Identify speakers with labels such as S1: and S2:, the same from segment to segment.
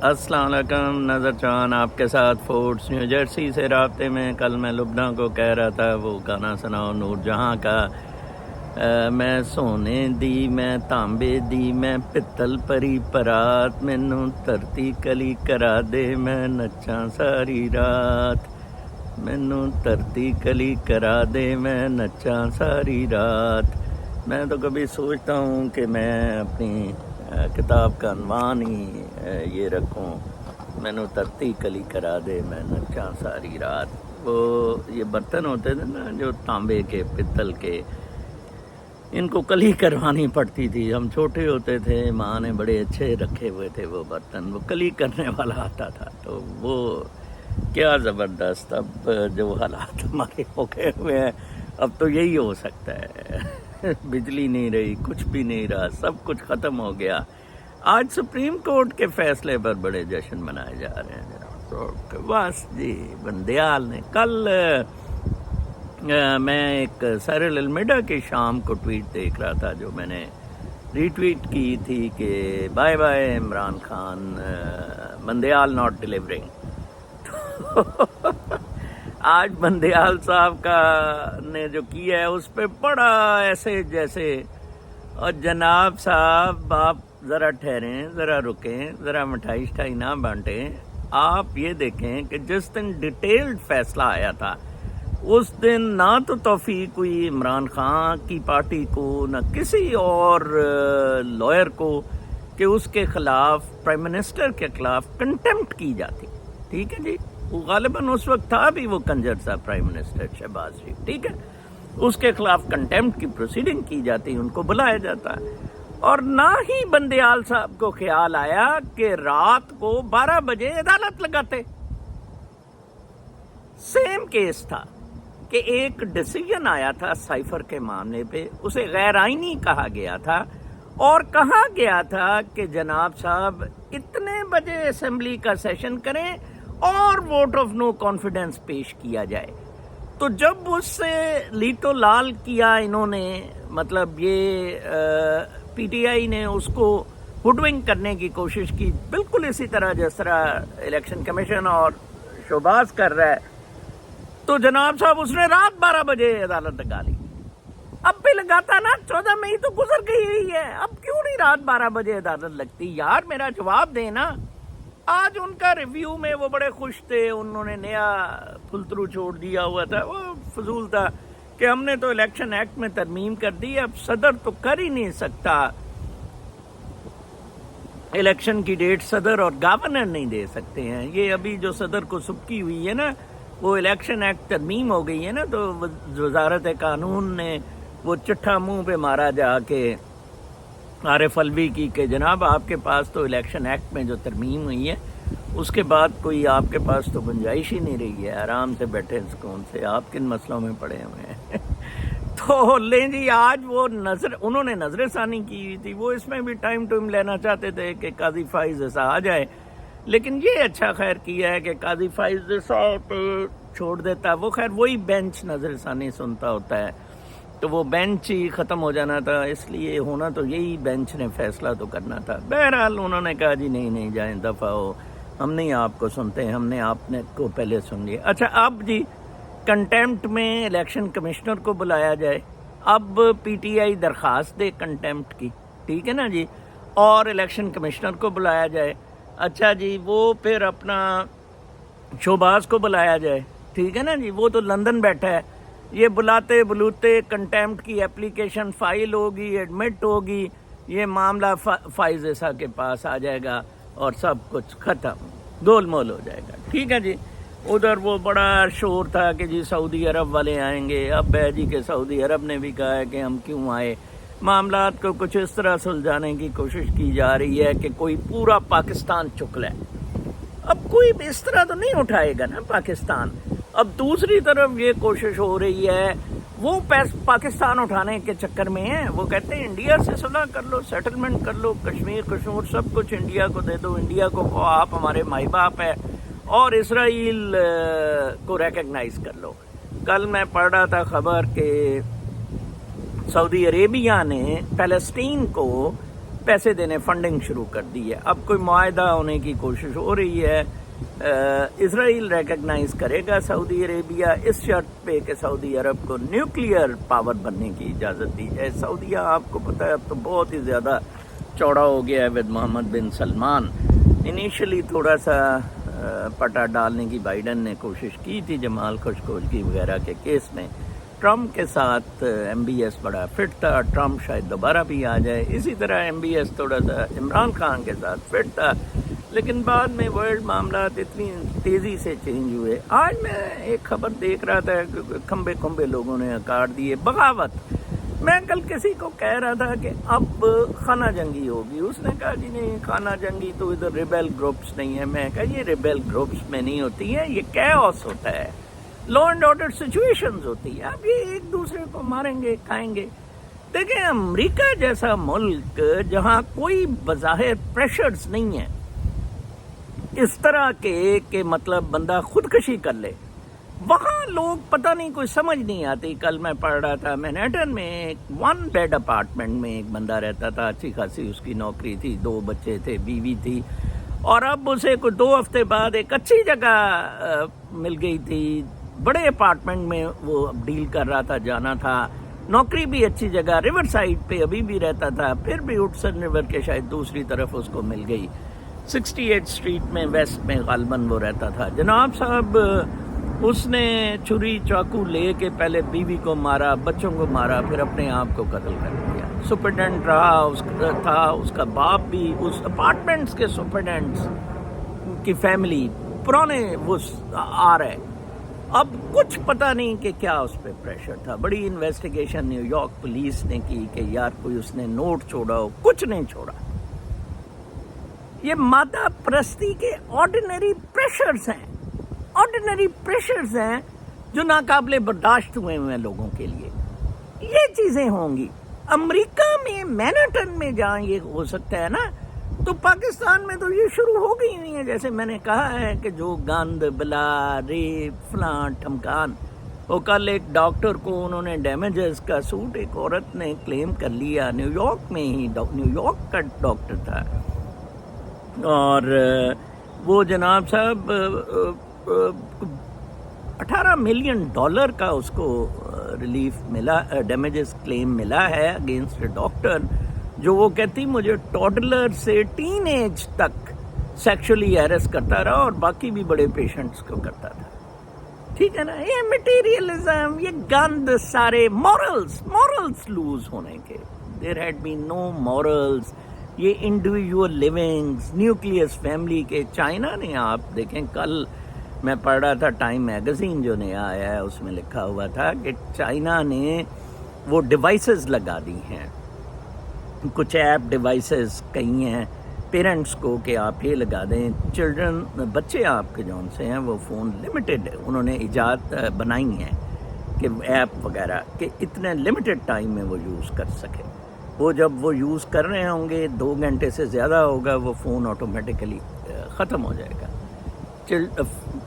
S1: السلام علیکم، نظر چاند آپ کے ساتھ فورٹس نیو جرسی سے رابطے میں. کل میں لبنہ کو کہہ رہا تھا وہ گانا سناؤ نور جہاں کا. میں سونے دی میں تانبے دی میں پتل پری پرات، مینوں دھرتی کلی کرا دے میں نچاں ساری رات. مینوں دھرتی کلی کرا دے میں نچاں ساری رات. میں تو کبھی سوچتا ہوں کہ میں اپنی کتاب کا عنوان ہی یہ رکھوں، مینوں دھرتی کلی کرا دے میں نچاں ساری رات. وہ یہ برتن ہوتے تھے نا جو تانبے کے پتل کے، ان کو کلی کروانی پڑتی تھی. ہم چھوٹے ہوتے تھے، ماں نے بڑے اچھے رکھے ہوئے تھے وہ برتن، وہ کلی کرنے والا آتا تھا. تو وہ کیا زبردست. اب جو حالات ہمارے ہو گئے ہوئے ہیں، اب تو یہی ہو سکتا ہے. بجلی نہیں رہی، کچھ بھی نہیں رہا، سب کچھ ختم ہو گیا. آج سپریم کورٹ کے فیصلے پر بڑے جشن منائے جا رہے ہیں. بس جی بندیال نے کل میں ایک سائرل المیڈا کی شام کو ٹویٹ دیکھ رہا تھا جو میں نے ری ٹویٹ کی تھی کہ bye bye Imran Khan, Bandial not delivering. آج بندیال صاحب کا نے جو کیا ہے اس پہ بڑا ایسے جیسے، اور جناب صاحب آپ ذرا ٹھہریں، ذرا رکیں، ذرا مٹھائی شٹائی نہ بانٹیں. آپ یہ دیکھیں کہ جس دن ڈیٹیلڈ فیصلہ آیا تھا اس دن نہ تو توفیق ہوئی عمران خان کی پارٹی کو نہ کسی اور لائر کو کہ اس کے خلاف، پرائم منسٹر کے خلاف کنٹیمپٹ کی جاتی. ٹھیک ہے جی، وہ غالباً اس وقت تھا بھی وہ کنجر سا پرائم منسٹر شہباز شریف. ٹھیک ہے، اس کے خلاف کنٹیمپٹ کی پروسیڈنگ کی جاتی، ان کو بلایا جاتا. اور نہ ہی بندیال صاحب کو خیال آیا کہ رات کو 12 بجے عدالت لگاتے. سیم کیس تھا کہ ایک ڈیسیژن آیا تھا سائفر کے معاملے پہ، اسے غیر آئینی کہا گیا تھا اور کہا گیا تھا کہ جناب صاحب اتنے بجے اسمبلی کا سیشن کریں اور ووٹ آف نو کانفیڈنس پیش کیا جائے. تو جب اس سے لیٹو لال کیا انہوں نے، مطلب یہ پی ٹی آئی نے اس کو ہوڈونگ کرنے کی کوشش کی، بالکل اسی طرح جس طرح الیکشن کمیشن اور شہباز کر رہا ہے، تو جناب صاحب اس نے رات 12 بجے عدالت لگا لی. اب بھی لگاتا نا، 14 مئی تو گزر گئی ہوئی ہے، اب کیوں نہیں رات 12 بجے عدالت لگتی؟ یار میرا جواب دینا. آج ان کا ریویو میں وہ بڑے خوش تھے، انہوں نے نیا پھلترو چھوڑ دیا ہوا تھا، وہ فضول تھا کہ ہم نے تو الیکشن ایکٹ میں ترمیم کر دی، اب صدر تو کر ہی نہیں سکتا، الیکشن کی ڈیٹ صدر اور گورنر نہیں دے سکتے ہیں. یہ ابھی جو صدر کو سبکی ہوئی ہے نا، وہ الیکشن ایکٹ ترمیم ہو گئی ہے نا، تو وزارت قانون نے وہ چٹھا منہ پہ مارا جا کے عارف الوی کی کہ جناب آپ کے پاس تو الیکشن ایکٹ میں جو ترمیم ہوئی ہے اس کے بعد کوئی آپ کے پاس تو گنجائش ہی نہیں رہی ہے، آرام سے بیٹھے سکون سے، آپ کن مسئلوں میں پڑے ہوئے ہیں. تو لیں جی، آج وہ انہوں نے نظر ثانی کی ہوئی تھی، وہ اس میں بھی ٹائم لینا چاہتے تھے کہ قاضی فائز ایسا آ جائے، لیکن یہ اچھا خیر کیا ہے کہ قاضی فائز صاحب چھوڑ دیتا. وہ خیر وہی بینچ نظر ثانی سنتا ہوتا ہے، تو وہ بینچ ہی ختم ہو جانا تھا، اس لیے ہونا تو یہی بینچ نے فیصلہ تو کرنا تھا. بہرحال انہوں نے کہا جی نہیں جائیں، دفعہ ہو، ہم نہیں آپ کو سنتے، ہم نے آپ نے کو پہلے سن لیا. اچھا اب جی کنٹیمپٹ میں الیکشن کمشنر کو بلایا جائے. اب پی ٹی آئی درخواست دے کنٹیمپٹ کی، ٹھیک ہے نا جی، اور الیکشن کمشنر کو بلایا جائے. اچھا جی، وہ پھر اپنا شہباز کو بلایا جائے، ٹھیک ہے نا جی، وہ تو لندن بیٹھا ہے. یہ بلاتے بلوتے کنٹیمپٹ کی اپلیکیشن فائل ہوگی، ایڈمٹ ہوگی، یہ معاملہ فائز عیسیٰ کے پاس آ جائے گا اور سب کچھ ختم، گول مول ہو جائے گا. ٹھیک ہے جی. ادھر وہ بڑا شور تھا کہ جی سعودی عرب والے آئیں گے. اب ہے جی کہ سعودی عرب نے بھی کہا ہے کہ ہم کیوں آئے. معاملات کو کچھ اس طرح سلجھانے کی کوشش کی جا رہی ہے کہ کوئی پورا پاکستان چک لے. اب کوئی اس طرح تو نہیں اٹھائے گا نا پاکستان. اب دوسری طرف یہ کوشش ہو رہی ہے، وہ پاکستان اٹھانے کے چکر میں ہیں. وہ کہتے ہیں انڈیا سے صلح کر لو، سیٹلمنٹ کر لو، کشمیر سب کچھ انڈیا کو دے دو، انڈیا کو آپ ہمارے مائی باپ ہے، اور اسرائیل کو ریکگنائز کر لو. کل میں پڑھ رہا تھا خبر کہ سعودی عربیہ نے فلسطین کو پیسے دینے فنڈنگ شروع کر دی ہے. اب کوئی معاہدہ ہونے کی کوشش ہو رہی ہے. اسرائیل ریکگنائز کرے گا سعودی عربیہ اس شرط پہ کہ سعودی عرب کو نیوکلیئر پاور بننے کی اجازت دی جائے. سعودیہ آپ کو پتہ ہے اب تو بہت ہی زیادہ چوڑا ہو گیا ہے with Mohammed bin Salman. Initially تھوڑا سا پٹا ڈالنے کی بائیڈن نے کوشش کی تھی جمال خشوگی وغیرہ کے کیس میں. ٹرمپ کے ساتھ ایم بی ایس بڑا فٹ تھا. ٹرمپ شاید دوبارہ بھی آ جائے. اسی طرح ایم بی ایس تھوڑا سا عمران خان کے ساتھ فٹ تھا. لیکن بعد میں ورلڈ معاملات اتنی تیزی سے چینج ہوئے. آج میں ایک خبر دیکھ رہا تھا کہ کھمبے لوگوں نے کاٹ دیے. بغاوت. میں کل کسی کو کہہ رہا تھا کہ اب خانہ جنگی ہوگی. اس نے کہا جی نہیں خانہ جنگی تو ادھر ریبیل گروپس نہیں ہے. میں کہا یہ ریبیل گروپس میں نہیں ہوتی ہے, یہ کیوس ہوتا ہے, لا اینڈ آرڈر سچویشنز ہوتی ہے. اب یہ ایک دوسرے کو ماریں گے کھائیں گے. دیکھیں امریکہ جیسا ملک جہاں کوئی بظاہر پریشرز نہیں ہے اس طرح کے کہ مطلب بندہ خودکشی کر لے, وہاں لوگ پتہ نہیں کوئی سمجھ نہیں آتی. کل میں پڑھ رہا تھا مینہٹن میں ایک 1 بیڈ اپارٹمنٹ میں ایک بندہ رہتا تھا. اچھی خاصی اس کی نوکری تھی, 2 بچے تھے, بیوی تھی, اور اب اسے کوئی 2 ہفتے بعد ایک اچھی جگہ مل گئی تھی. بڑے اپارٹمنٹ میں وہ ڈیل کر رہا تھا, جانا تھا, نوکری بھی اچھی جگہ, ریور سائڈ پہ ابھی بھی رہتا تھا. پھر بھی ہڈسن ریور کے شاید دوسری طرف اس کو مل گئی. 68 اسٹریٹ میں ویسٹ میں غالباً وہ رہتا تھا. جناب صاحب اس نے چھری چاقو لے کے پہلے بیوی کو مارا, بچوں کو مارا, پھر اپنے آپ کو قتل کر دیا. سپرڈنٹ رہا اس کا باپ بھی, اس اپارٹمنٹس کے سپرڈنٹس کی فیملی پرانے وہ آ رہے. اب کچھ پتہ نہیں کہ کیا اس پہ پریشر تھا. بڑی انویسٹیگیشن نیو یارک پولیس نے کی کہ یار کوئی اس نے نوٹ چھوڑا ہو. کچھ نہیں چھوڑا. یہ مادہ پرستی کے آرڈینری پریشرز ہیں جو ناقابل برداشت ہوئے ہیں لوگوں کے لیے. یہ چیزیں ہوں گی. امریکہ میں مینہٹن میں جہاں یہ ہو سکتا ہے نا, تو پاکستان میں تو یہ شروع ہو گئی ہوئی ہیں. جیسے میں نے کہا ہے کہ جو گند بلا ریپ فلاں ٹھمکان. وہ کل ایک ڈاکٹر کو انہوں نے ڈیمیجز کا سوٹ ایک عورت نے کلیم کر لیا, نیو یارک میں ہی, نیو یارک کا ڈاکٹر تھا, اور وہ جناب صاحب $18 ملین کا اس کو ریلیف ملا, ڈیمیجز کلیم ملا ہے اگینسٹ اے ڈاکٹر جو وہ کہتی مجھے ٹوڈلر سے ٹین ایج تک سیکشولی ہیرس کرتا رہا اور باقی بھی بڑے پیشنٹس کو کرتا تھا. ٹھیک ہے نا. یہ مٹیریلزم, یہ گند, سارے مورلز لوز ہونے کے. Their had been know morals. یہ انڈیویجول لیونگز, نیوکلیس فیملی کے. چائنا نے آپ دیکھیں, کل میں پڑھ رہا تھا ٹائم میگزین جو نیا آیا ہے اس میں لکھا ہوا تھا کہ چائنا نے وہ ڈیوائسز لگا دی ہیں, کچھ ایپ ڈیوائسز کئی ہیں پیرنٹس کو کہ آپ یہ لگا دیں. چلڈرن, بچے آپ کے جون سے ہیں وہ فون لمیٹڈ انہوں نے ایجاد بنائی ہیں کہ ایپ وغیرہ کہ اتنے لمیٹڈ ٹائم میں وہ یوز کر سکے. وہ جب وہ یوز کر رہے ہوں گے 2 گھنٹے سے زیادہ ہوگا وہ فون آٹومیٹیکلی ختم ہو جائے گا.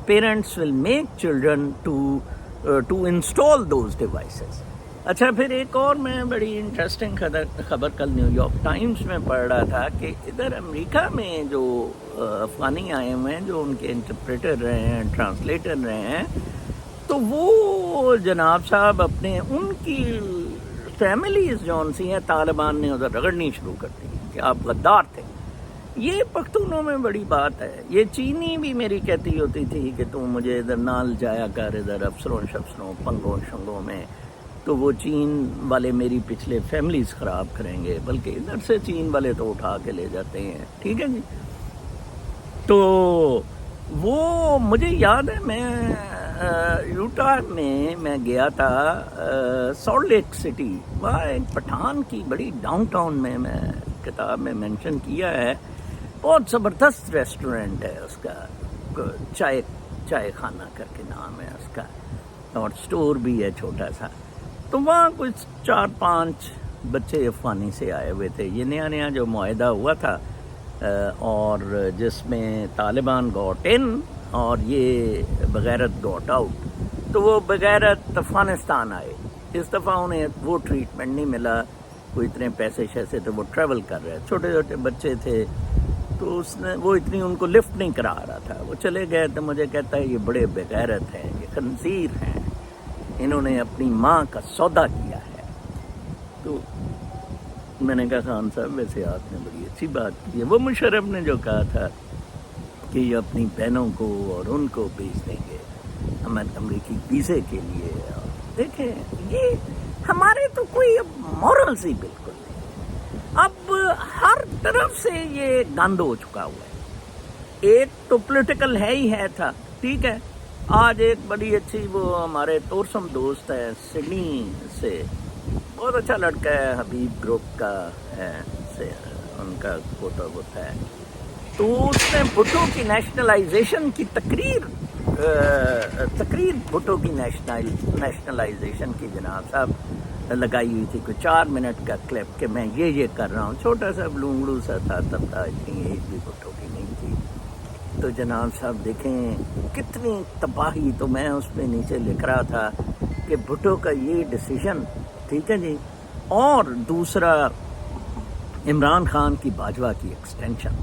S1: Parents will make children to install those devices. اچھا, پھر ایک اور میں بڑی انٹرسٹنگ خبر کل نیو یارک ٹائمز میں پڑھ رہا تھا کہ ادھر امریکہ میں جو افغانی آئے ہوئے ہیں جو ان کے انٹرپریٹر رہے ہیں, ٹرانسلیٹر رہے ہیں, تو وہ جناب صاحب اپنے ان کی فیملیز جون سی ہیں طالبان نے ادھر رگڑنی شروع کر دی کہ آپ غدار تھے. یہ پختونوں میں بڑی بات ہے. یہ چینی بھی میری کہتی ہوتی تھی کہ تم مجھے ادھر نال جایا کر ادھر افسروں شفسروں پنگوں شنگوں میں, تو وہ چین والے میری پچھلے فیملیز خراب کریں گے, بلکہ ادھر سے چین والے تو اٹھا کے لے جاتے ہیں. ٹھیک ہے جی. تو وہ مجھے یاد ہے میں یوٹا میں گیا تھا سالٹ لیک سٹی. وہاں ایک پٹھان کی بڑی ڈاؤن ٹاؤن میں کتاب میں مینشن کیا ہے, بہت زبردست ریسٹورنٹ ہے اس کا, چائے خانہ کر کے نام ہے اس کا, اور سٹور بھی ہے چھوٹا سا. تو وہاں کچھ 4-5 بچے افغانی سے آئے ہوئے تھے. یہ نیا جو معاہدہ ہوا تھا اور جس میں طالبان گوٹ ان اور یہ بغیرت گوٹ آؤٹ, تو وہ بغیرت افغانستان آئے. اس دفعہ انہیں وہ ٹریٹمنٹ نہیں ملا کوئی اتنے پیسے شیسے تھے، وہ ٹریول کر رہے، چھوٹے چھوٹے بچے تھے، تو اس نے وہ اتنی ان کو لفٹ نہیں کرا رہا تھا، وہ چلے گئے تو مجھے کہتا ہے یہ بڑے بغیرت ہیں، یہ خنزیر ہیں، انہوں نے اپنی ماں کا سودا کیا ہے۔ تو میں نے کہا خان صاحب ویسے آپ نے بڑی اچھی بات کی ہے، وہ مشرف نے جو کہا تھا کہ یہ اپنی بہنوں کو اور ان کو بھیج دیں گے امریکی ویزے کے لیے، اور دیکھیں یہ ہمارے تو کوئی اب مورلز ہی بالکل نہیں، اب ہر طرف سے یہ گند ہو چکا ہوا ہے۔ ایک تو پولیٹیکل ہے ہی ہے تھا، ٹھیک ہے، آج ایک بڑی اچھی وہ ہمارے تورسم دوست ہے سڈنی سے، بہت اچھا لڑکا ہے، حبیب گروپ کا ہے، ان کا کوٹا ہوتا ہے، تو اس نے بھٹو کی نیشنلائزیشن کی تقریر بھٹو کی نیشنلائزیشن کی جناب صاحب لگائی ہوئی تھی، کوئی 4 منٹ کا کلپ کہ میں یہ کر رہا ہوں، چھوٹا سا بلونگڑو سا تھا تب تھا، اتنی ایج بھی بھٹو کی نہیں تھی۔ تو جناب صاحب دیکھیں کتنی تباہی، تو میں اس میں نیچے لکھ رہا تھا کہ بھٹو کا یہ ڈیسیژن، ٹھیک ہے جی، اور دوسرا عمران خان کی باجوہ کی ایکسٹینشن،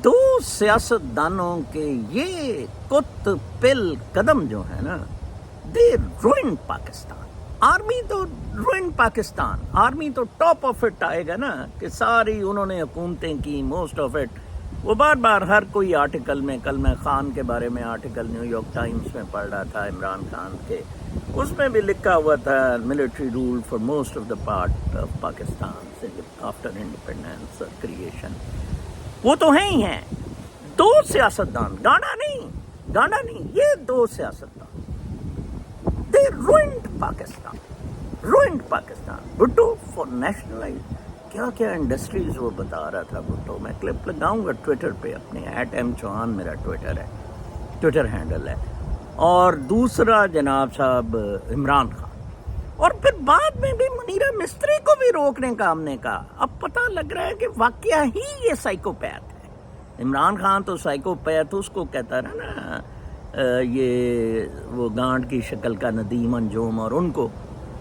S1: دو سیاست دانوں کے یہ کت پل قدم جو ہے نا، دے روئن پاکستان۔ آرمی تو روئن پاکستان، آرمی تو ٹاپ آف اٹ آئے گا نا، کہ ساری انہوں نے حکومتیں کی، موسٹ آف اٹ، وہ بار بار ہر کوئی آرٹیکل میں، کل میں خان کے بارے میں آرٹیکل نیو یارک ٹائمز میں پڑھ رہا تھا عمران خان کے، اس میں بھی لکھا ہوا تھا military rule for most of the part of Pakistan after independence اور کریشن۔ وہ تو ہیں ہی ہیں دو سیاستدان، گانا نہیں، یہ دو سیاستدان، they ruined Pakistan. Bhutto for nationalise, کیا انڈسٹریز وہ بتا رہا تھا بھٹو، میں کلپ لگاؤں گا ٹویٹر پہ اپنے @m_chauhan میرا ٹویٹر ہینڈل ہے۔ اور دوسرا جناب صاحب عمران خان، اور پھر بعد میں بھی منیرہ مستری کو بھی روکنے کا ہم نے کہا، اب پتہ لگ رہا ہے کہ واقعہ ہی یہ سائیکوپیتھ ہے۔ عمران خان تو سائیکوپیتھ اس کو کہتا رہا نا، یہ وہ گانٹ کی شکل کا ندیم انجوم، اور ان کو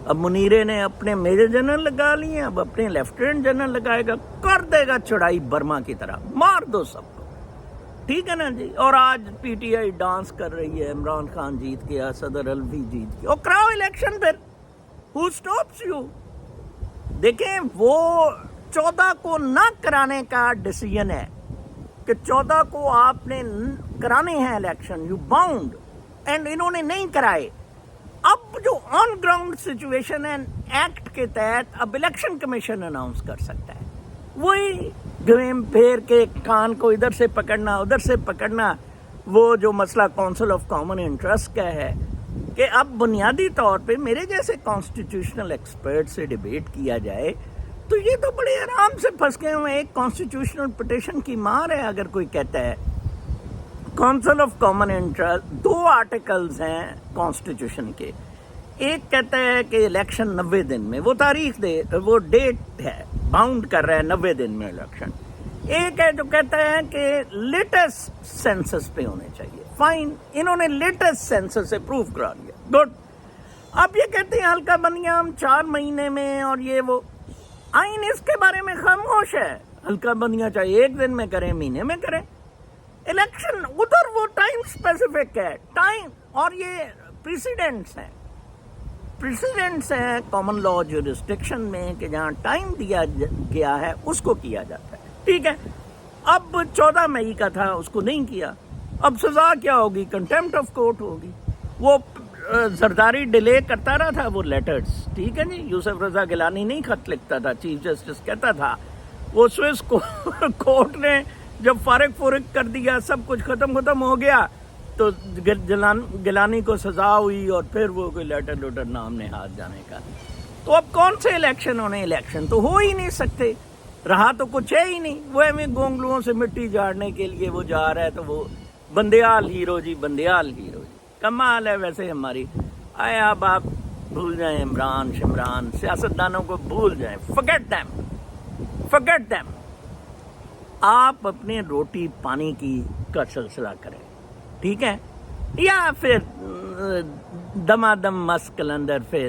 S1: اب منیرے نے اپنے میجر جنرل لگا لیے، اب اپنے لیفٹیننٹ جنرل لگائے گا، کر دے گا چڑھائی برما کی طرح، مار دو سب کو، ٹھیک ہے نا جی۔ اور آج پی ٹی آئی ڈانس کر رہی ہے، عمران خان جیت گیا، صدر الوی جیت گیا، اور کراؤ الیکشن پھر، who stops you؟ دیکھیں وہ 14 کو نہ کرانے کا ڈیسیژن ہے کہ 14 کو آپ نے کرانے ہیں الیکشن، یو باؤنڈ، اینڈ انہوں نے نہیں کرائے۔ اب جو آن گراؤنڈ سچویشن ہے، ایکٹ کے تحت اب الیکشن کمیشن اناؤنس کر سکتا ہے، وہی گھیم پھیر کے کان کو ادھر سے پکڑنا ادھر سے پکڑنا، وہ جو مسئلہ کونسل آف کامن انٹرسٹ کا ہے کہ اب بنیادی طور پہ میرے جیسے کانسٹیٹیوشنل ایکسپرٹ سے ڈیبیٹ کیا جائے تو یہ تو بڑے آرام سے پھنس گئے ہوئے، ایک کانسٹیٹیوشنل پٹیشن کی مار ہے۔ اگر کوئی کہتا ہے council of common interest, 2 articles ہیں کانسٹیٹیوشن کے، ایک کہتا ہے کہ الیکشن 90 دن میں، وہ تاریخ وہ ڈیٹ ہے، باؤنڈ کر رہا ہے 90 دن میں الیکشن، ایک ہے جو کہتا ہے کہ لیٹسٹ سینسس پہ ہونے چاہیے، فائن، انہوں نے لیٹسٹ سینسس سے پروف کرا لیا، گڈ۔ اب یہ کہتے ہیں ہلکا بندیاں ہم 4 مہینے میں، اور یہ وہ آئین اس کے بارے میں خاموش ہے، ہلکا بندیاں چاہے 1 دن میں کریں، مہینے میں کریں الیکشن، ادھر وہ ٹائم اسپیسیفک ہے، ٹائم، اور یہ پریسیڈنٹس ہیں کامن لا جورسڈکشن میں کہ جہاں ٹائم دیا گیا ہے اس کو کیا جاتا ہے، ٹھیک ہے۔ اب 14 مئی کا تھا، اس کو نہیں کیا، اب سزا کیا ہوگی؟ کنٹیمپٹ آف کورٹ ہوگی۔ وہ زرداری ڈیلے کرتا رہا تھا وہ لیٹرز، ٹھیک ہے جی، یوسف رضا گیلانی نہیں خط لکھتا تھا، چیف جسٹس کہتا تھا، وہ سوئس کورٹ نے جب فارغ کر دیا، سب کچھ ختم ہو گیا، تو گیلانی کو سزا ہوئی، اور پھر وہ کوئی لیٹر نام نے ہاتھ جانے کا۔ تو اب کون سے الیکشن ہونے؟ الیکشن تو ہو ہی نہیں سکتے، رہا تو کچھ ہے ہی نہیں، وہ ایویں گونگلوؤں سے مٹی جھاڑنے کے لیے وہ جا رہا ہے، تو وہ بندیال ہیرو جی، کمال ہے ویسے ہماری۔ آئے اب آپ بھول جائیں عمران شمران، سیاستدانوں کو بھول جائیں، forget them۔ آپ اپنے روٹی پانی کا سلسلہ کریں، ٹھیک ہے، یا پھر دمادم مس کلندر، پھر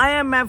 S1: IMF